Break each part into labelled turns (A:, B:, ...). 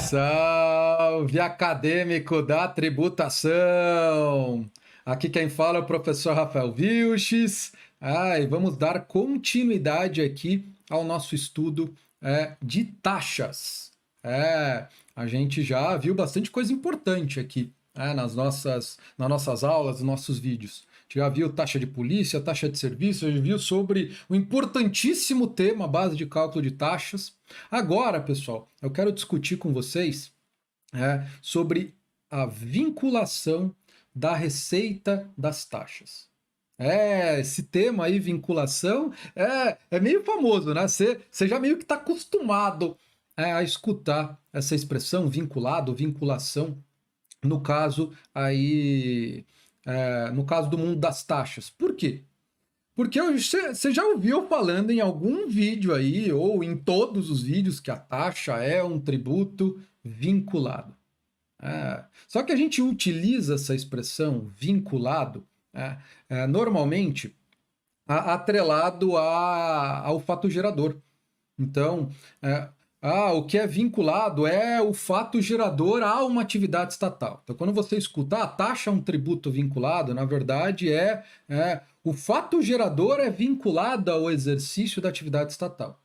A: Salve, acadêmico da tributação! Aqui quem fala é o professor Rafael Vilches. E vamos dar continuidade aqui ao nosso estudo de taxas. A gente já viu bastante coisa importante aqui nas nossas aulas, nos nossos vídeos. A gente já viu taxa de polícia, taxa de serviço, a gente viu sobre o importantíssimo tema base de cálculo de taxas. Agora, pessoal, eu quero discutir com vocês sobre a vinculação da receita das taxas. Esse tema aí, vinculação, é meio famoso, né? Você já meio que está acostumado a escutar essa expressão vinculado, vinculação, no caso aí, no caso do mundo das taxas. Por quê? Porque você já ouviu falando em algum vídeo aí, ou em todos os vídeos, que a taxa é um tributo vinculado. Só que a gente utiliza essa expressão vinculado normalmente atrelado ao fato gerador. Então, o que é vinculado é o fato gerador a uma atividade estatal. Então, quando você escuta a taxa é um tributo vinculado, na verdade o fato gerador é vinculado ao exercício da atividade estatal.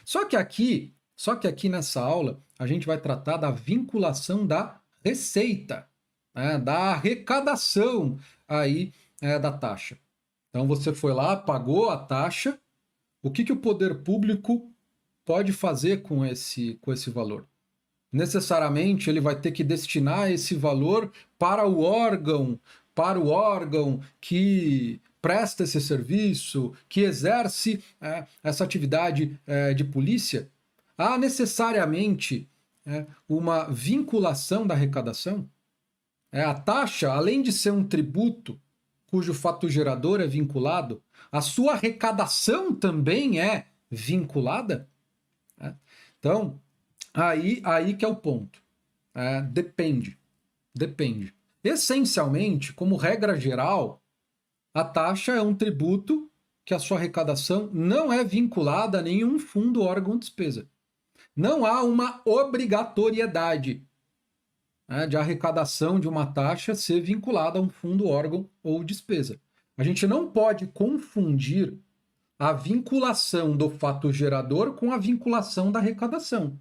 A: Só que aqui nessa aula a gente vai tratar da vinculação da receita, da arrecadação aí da taxa. Então você foi lá, pagou a taxa, o que o poder público pode fazer com esse valor? Necessariamente ele vai ter que destinar esse valor para o órgão que presta esse serviço, que exerce essa atividade de polícia. Há necessariamente uma vinculação da arrecadação? A taxa, além de ser um tributo cujo fato gerador é vinculado, a sua arrecadação também é vinculada? Então, aí que é o ponto. Depende. Essencialmente, como regra geral, a taxa é um tributo que a sua arrecadação não é vinculada a nenhum fundo, órgão ou despesa. Não há uma obrigatoriedade de arrecadação de uma taxa ser vinculada a um fundo, órgão ou despesa. A gente não pode confundir a vinculação do fato gerador com a vinculação da arrecadação.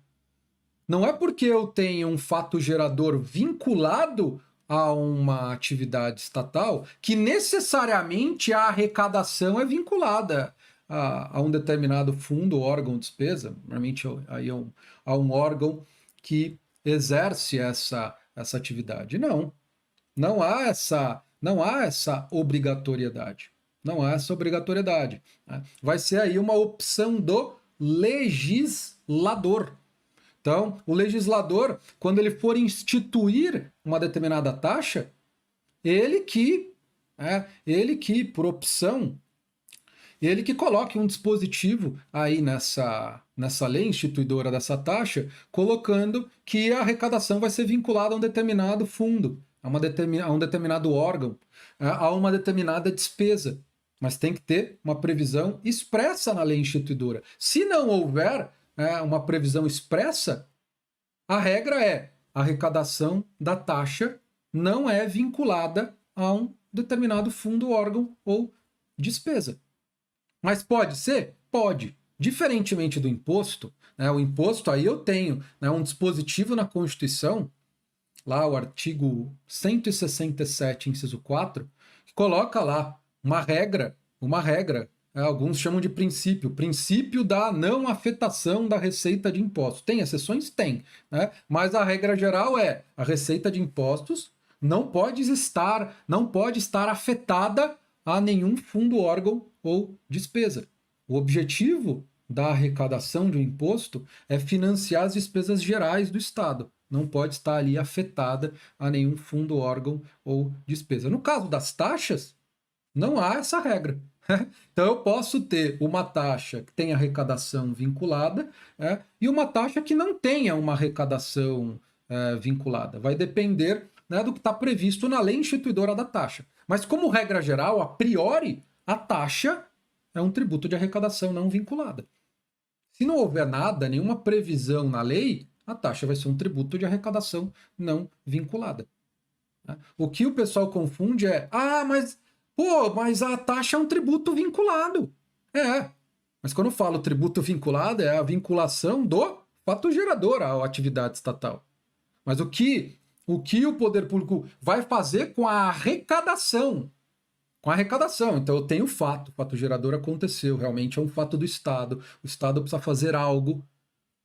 A: Não é porque eu tenho um fato gerador vinculado a uma atividade estatal que necessariamente a arrecadação é vinculada a um determinado fundo, órgão ou despesa. Normalmente aí a um órgão que exerce essa atividade. Não há essa obrigatoriedade. Não há essa obrigatoriedade. Vai ser aí uma opção do legislador. Então, o legislador, quando ele for instituir uma determinada taxa, ele que, por opção, ele que coloque um dispositivo aí nessa lei instituidora dessa taxa, colocando que a arrecadação vai ser vinculada a um determinado fundo, a um determinado órgão, a uma determinada despesa. Mas tem que ter uma previsão expressa na lei instituidora. Se não houver uma previsão expressa, a regra é a arrecadação da taxa não é vinculada a um determinado fundo, órgão ou despesa. Mas pode ser? Pode. Diferentemente do imposto, o imposto aí eu tenho um dispositivo na Constituição, lá o artigo 167, inciso 4, que coloca lá uma regra, alguns chamam de princípio da não afetação da receita de impostos. Tem exceções? Tem, mas a regra geral é a receita de impostos não pode estar afetada a nenhum fundo, órgão ou despesa. O objetivo da arrecadação de um imposto é financiar as despesas gerais do Estado. Não pode estar ali afetada a nenhum fundo, órgão ou despesa. No caso das taxas, não há essa regra. Então eu posso ter uma taxa que tenha arrecadação vinculada e uma taxa que não tenha uma arrecadação vinculada. Vai depender do que está previsto na lei instituidora da taxa. Mas como regra geral, a priori, a taxa é um tributo de arrecadação não vinculada. Se não houver nada, nenhuma previsão na lei, a taxa vai ser um tributo de arrecadação não vinculada. O que o pessoal confunde é, mas a taxa é um tributo vinculado. Mas quando eu falo tributo vinculado, é a vinculação do fato gerador à atividade estatal. Mas o que o poder público vai fazer com a arrecadação? Com a arrecadação. Então eu tenho o fato gerador aconteceu, realmente é um fato do Estado. O Estado precisa fazer algo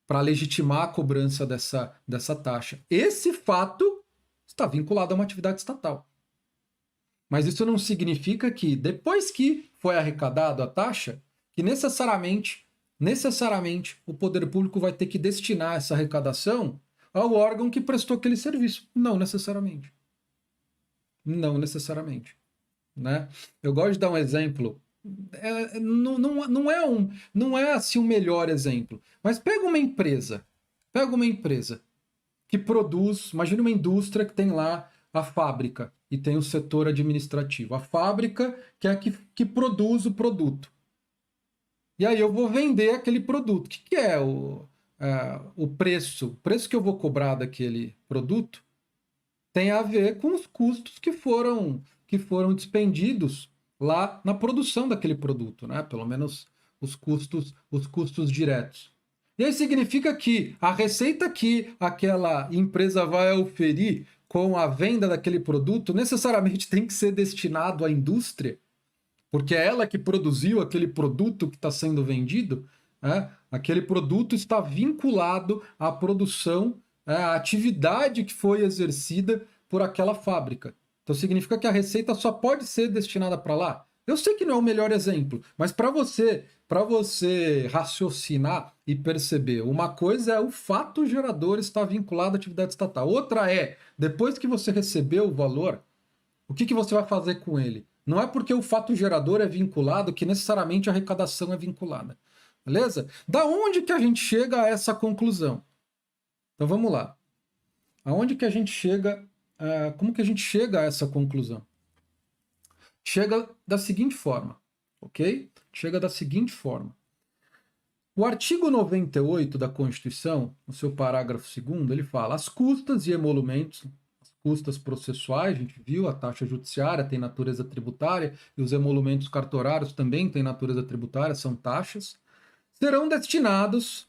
A: para legitimar a cobrança dessa taxa. Esse fato está vinculado a uma atividade estatal. Mas isso não significa que, depois que foi arrecadado a taxa, que necessariamente o poder público vai ter que destinar essa arrecadação ao órgão que prestou aquele serviço. Não necessariamente. Não necessariamente. Né? Eu gosto de dar um exemplo. Não é assim o melhor exemplo. Mas pega uma empresa que produz, imagina uma indústria que tem lá a fábrica e tem o setor administrativo. A fábrica que é que produz o produto. E aí eu vou vender aquele produto. O que é o preço? O preço que eu vou cobrar daquele produto tem a ver com os custos que foram despendidos lá na produção daquele produto, né? Pelo menos os custos diretos. E aí significa que a receita que aquela empresa vai oferir com a venda daquele produto necessariamente tem que ser destinado à indústria, porque é ela que produziu aquele produto que está sendo vendido, né? Aquele produto está vinculado à produção, à atividade que foi exercida por aquela fábrica. Então significa que a receita só pode ser destinada para lá? Eu sei que não é o melhor exemplo, mas para você raciocinar e perceber, uma coisa é o fato gerador estar vinculado à atividade estatal. Outra é, depois que você recebeu o valor, o que você vai fazer com ele? Não é porque o fato gerador é vinculado que necessariamente a arrecadação é vinculada. Beleza? Da onde que a gente chega a essa conclusão? Então vamos lá. Aonde que a gente chega... como que a gente chega a essa conclusão? Chega da seguinte forma, ok? Chega da seguinte forma. O artigo 98 da Constituição, no seu parágrafo 2º, ele fala: as custas e emolumentos, as custas processuais, a gente viu, a taxa judiciária tem natureza tributária e os emolumentos cartorários também têm natureza tributária, são taxas, serão destinados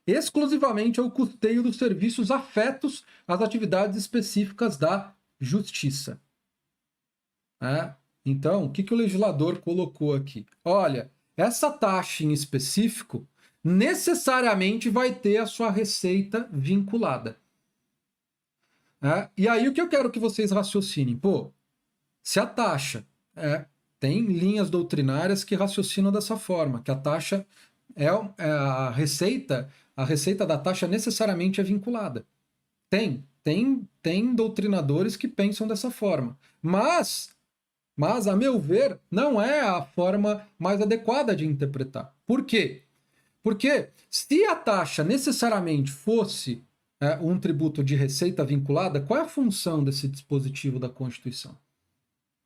A: exclusivamente ao custeio dos serviços afetos às atividades específicas da Justiça. Então, o que o legislador colocou aqui? Olha, essa taxa em específico necessariamente vai ter a sua receita vinculada. E aí o que eu quero que vocês raciocinem? Se a taxa... tem linhas doutrinárias que raciocinam dessa forma, que a taxa a receita da taxa necessariamente é vinculada. Tem doutrinadores que pensam dessa forma. Mas, a meu ver, não é a forma mais adequada de interpretar. Por quê? Porque se a taxa necessariamente fosse um tributo de receita vinculada, qual é a função desse dispositivo da Constituição?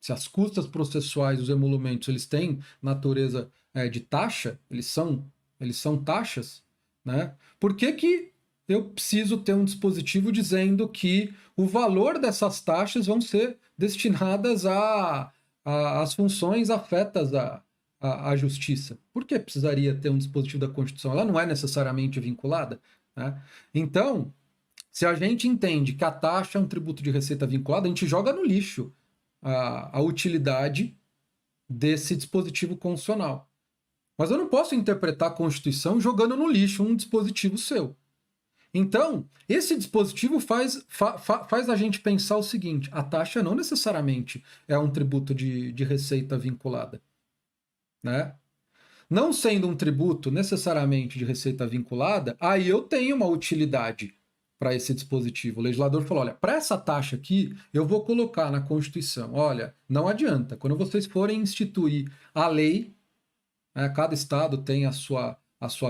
A: Se as custas processuais, os emolumentos, eles têm natureza de taxa, eles são taxas, né? Por que eu preciso ter um dispositivo dizendo que o valor dessas taxas vão ser destinadas às funções afetas à justiça? Por que precisaria ter um dispositivo da Constituição? Ela não é necessariamente vinculada, né? Então, se a gente entende que a taxa é um tributo de receita vinculada, a gente joga no lixo a utilidade desse dispositivo constitucional. Mas eu não posso interpretar a Constituição jogando no lixo um dispositivo seu. Então, esse dispositivo faz a gente pensar o seguinte: a taxa não necessariamente é um tributo de receita vinculada, né? Não sendo um tributo necessariamente de receita vinculada, aí eu tenho uma utilidade para esse dispositivo. O legislador falou: olha, para essa taxa aqui, eu vou colocar na Constituição. Olha, não adianta. Quando vocês forem instituir a lei, cada estado tem a sua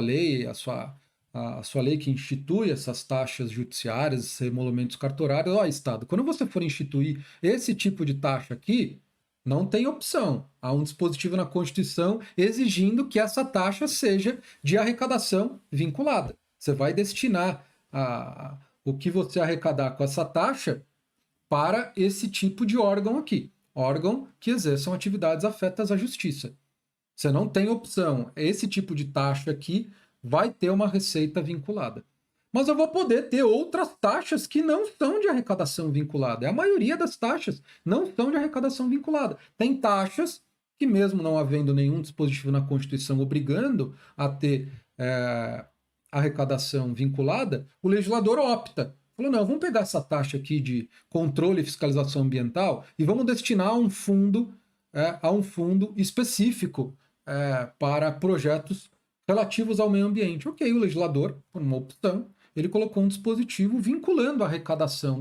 A: lei, a sua lei que institui essas taxas judiciárias, esses emolumentos cartorários. Estado, quando você for instituir esse tipo de taxa aqui, não tem opção. Há um dispositivo na Constituição exigindo que essa taxa seja de arrecadação vinculada. Você vai destinar o que você arrecadar com essa taxa para esse tipo de órgão aqui. Órgão que exerçam atividades afetas à justiça. Você não tem opção. Esse tipo de taxa aqui vai ter uma receita vinculada. Mas eu vou poder ter outras taxas que não são de arrecadação vinculada. A maioria das taxas não são de arrecadação vinculada. Tem taxas que, mesmo não havendo nenhum dispositivo na Constituição obrigando a ter arrecadação vinculada, o legislador opta. Falou, não, vamos pegar essa taxa aqui de controle e fiscalização ambiental e vamos destinar a um fundo específico para projetos relativos ao meio ambiente. Ok, o legislador, por uma opção, ele colocou um dispositivo vinculando a arrecadação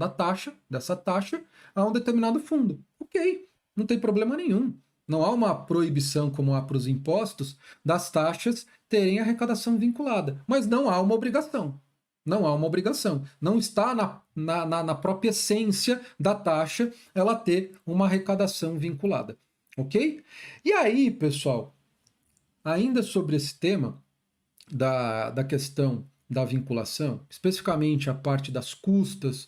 A: dessa taxa, a um determinado fundo. Ok, não tem problema nenhum. Não há uma proibição, como há para os impostos, das taxas terem arrecadação vinculada. Mas não há uma obrigação. Não há uma obrigação. Não está na própria essência da taxa ela ter uma arrecadação vinculada. Ok? E aí, pessoal, ainda sobre esse tema da questão da vinculação, especificamente a parte das custas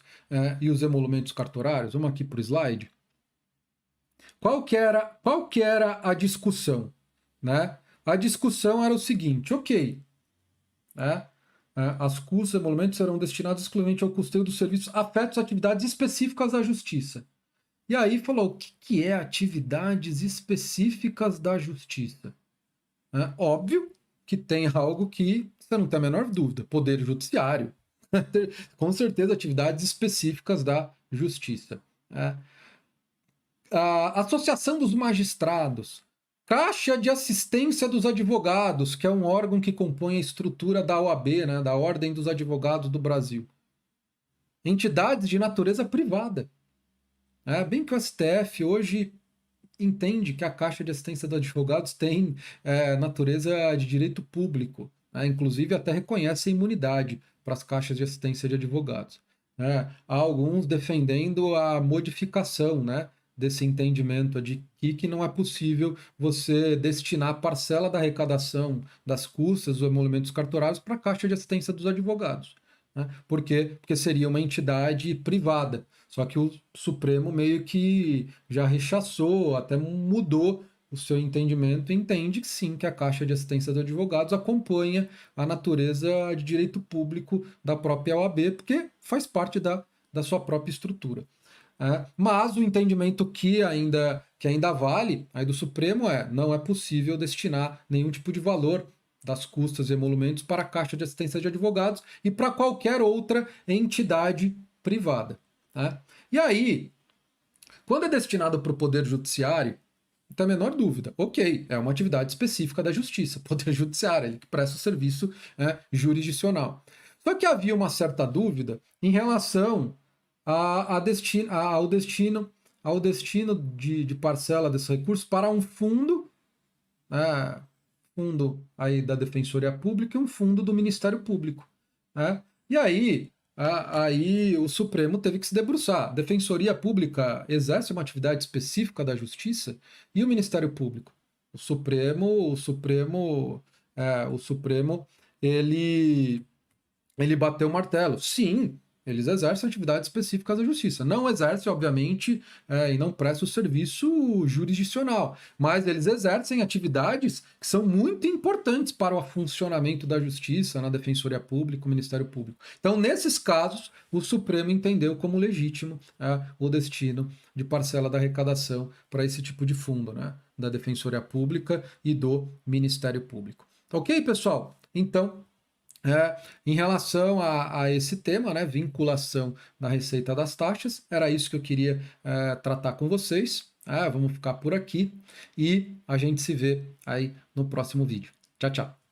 A: e os emolumentos cartorários, vamos aqui para o slide. Qual que era a discussão? Né? A discussão era o seguinte, ok, né? As custas e emolumentos serão destinados exclusivamente ao custeio dos serviços afetos a atividades específicas da Justiça. E aí falou, o que é atividades específicas da Justiça? Óbvio que tem algo que você não tem a menor dúvida, Poder Judiciário. Com certeza, atividades específicas da Justiça. A Associação dos Magistrados, Caixa de Assistência dos Advogados, que é um órgão que compõe a estrutura da OAB, né, da Ordem dos Advogados do Brasil. Entidades de natureza privada. Bem que o STF hoje entende que a Caixa de Assistência dos Advogados tem natureza de direito público. Inclusive até reconhece a imunidade para as caixas de assistência de advogados. Há alguns defendendo a modificação, né, desse entendimento de que não é possível você destinar parcela da arrecadação das custas ou emolumentos cartorários para a Caixa de Assistência dos Advogados. Né? Por quê? Porque seria uma entidade privada. Só que o Supremo meio que já rechaçou, até mudou o seu entendimento e entende que sim, que a Caixa de Assistência dos Advogados acompanha a natureza de direito público da própria OAB, porque faz parte da sua própria estrutura. Mas o entendimento que ainda vale aí do Supremo não é possível destinar nenhum tipo de valor das custas e emolumentos para a Caixa de Assistência de Advogados e para qualquer outra entidade privada. E aí, quando é destinado para o Poder Judiciário, não tem a menor dúvida. Ok, é uma atividade específica da Justiça, Poder Judiciário, ele que presta o serviço jurisdicional. Só que havia uma certa dúvida em relação ao destino de parcela desse recurso para um fundo, fundo aí da Defensoria Pública e um fundo do Ministério Público. E aí o Supremo teve que se debruçar. A Defensoria Pública exerce uma atividade específica da Justiça e o Ministério Público. O Supremo ele bateu o martelo. Sim, eles exercem atividades específicas da Justiça. Não exercem, obviamente, e não prestam o serviço jurisdicional, mas eles exercem atividades que são muito importantes para o funcionamento da Justiça, na Defensoria Pública, o Ministério Público. Então, nesses casos, o Supremo entendeu como legítimo o destino de parcela da arrecadação para esse tipo de fundo, né, da Defensoria Pública e do Ministério Público. Ok, pessoal? Então, em relação a esse tema, né, vinculação da receita das taxas, era isso que eu queria tratar com vocês. Vamos ficar por aqui e a gente se vê aí no próximo vídeo. Tchau, tchau.